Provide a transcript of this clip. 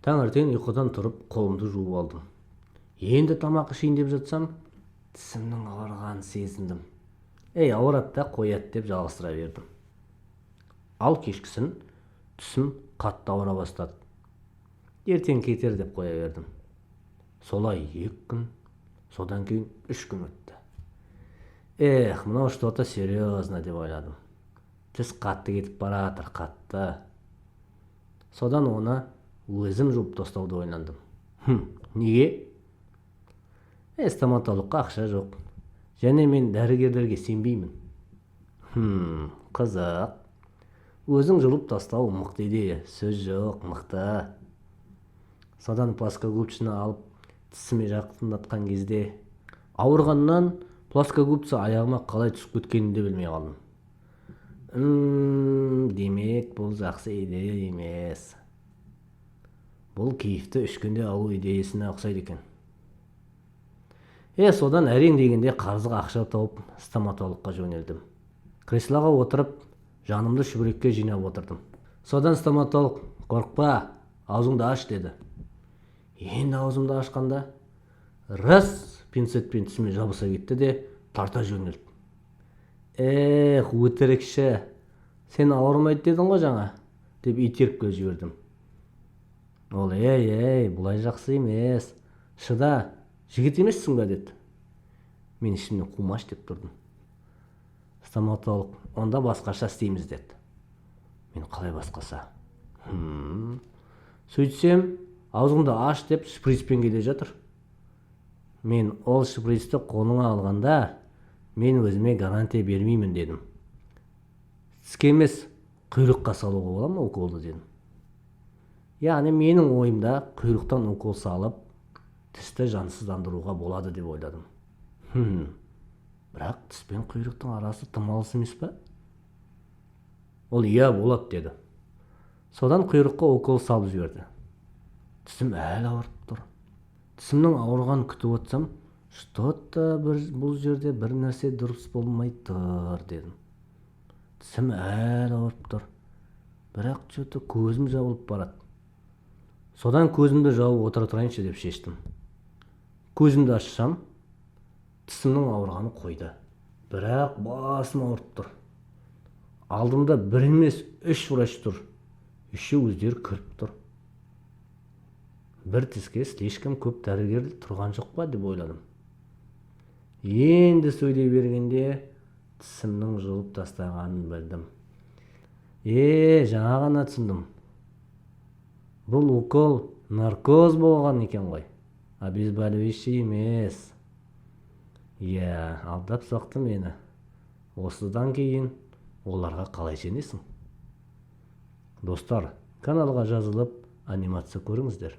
Таңертең ұйқыдан тұрып, қолымды жуып алдым. Енді тамақ ішейін деп жатсам, тісімнің ауырғанын сезіндім. Ауырады да қояды деп жалғастыра бердім. Ал кешкісін тісім қатты ауыра бастады. Ертең кетер деп қоя бердім. Солай 2 күн, содан кейін 3 күн өтті. Мынау что-то серьезно деп ойладым. Тіс қатты кетіп баратыр, қатты. Содан оны өзім жуып тастауды ойландым. Неге? Стоматологқа ақша жоқ. Және мен дәрігерлерге сенбеймін. Қызық. Өзің жұлып тастау мықты идея, сөз жоқ, мықты. Содан плоскогубцияны алып тісіме жақындатқан кезде, ауырғаннан плоскогубция аяғыма қалай түсіп кеткенін де білмей қалдым. Демек, бұл жақсы идея емес. Бұл киевті 3 күнде алу идеясына ұқсайды екен. Содан әрең дегенде қарызға ақша тауып стоматологқа жөнелдім. Креслоға отырып, жанымды шүбірекке жинап отырдым. Содан стоматолог: "Қорықпа, аузыңды аш" деді. Енді аузымды ашқанда, раз пинцетпен тісіме жабыса кетті де тарта жөнелді. Өтірікші, сен ауырмайды дедің ғой жаңа, деп итеріп жібердім. Ол: бұлай жақсы емес, шыда, жігіт емессің ба деді. Мен ішімнен қумаш деп тұрдым. Стоматолог: "Онда басқаша істейміз" деді. Мен: "Қалай басқаша?" Сөйтсем, аузыңды аш деп шприцпен келе жатыр. Мен: "Ол шприцті қолыңа алғанда, мен өзіме гарантия бермеймін" дедім. "Тіске емес, құйрыққа салуға бола ма уколды" дедім. Яғни менің ойымда құйрықтан укол салып, тісті жансыздандыруға болады деп ойладым. Бірақ тіс пен құйрықтың арасы тым алыс емес па? Ол: "Болады" деді. Содан құйрыққа укол салып жіберді. Тісім әлі ауырып тұр. Тісімнің ауырғанын күтіп отсам, что-то бұл жерде бір нәрсе дұрыс болмай тұр дедім. Тісім әлі ауырып тұр. Бірақ что-то көзім жабылып барады. Содан көзімді жауып отыра тұрайыншы деп шештім. Көзімді ашсам, тісімнің ауырғаны қойды. Бірақ басым ауырып тұр. Алдымда 1 емес 3 врач тұр. 3-і өздері кіріп тұр. Бір тіске слишком көп дәрігер тұрған жоқ па деп ойладым. Енді сөйлей бергенде тісімнің жұлып тастағанын білдім. Жаңа ғана түсіндім. Бұл укол наркоз болған екен ғой. Обезболивающий емес. Алдап соқты мені. Осыдан кейін оларға қалай сенесің? Достар, каналға жазылып, анимация көріңіздер.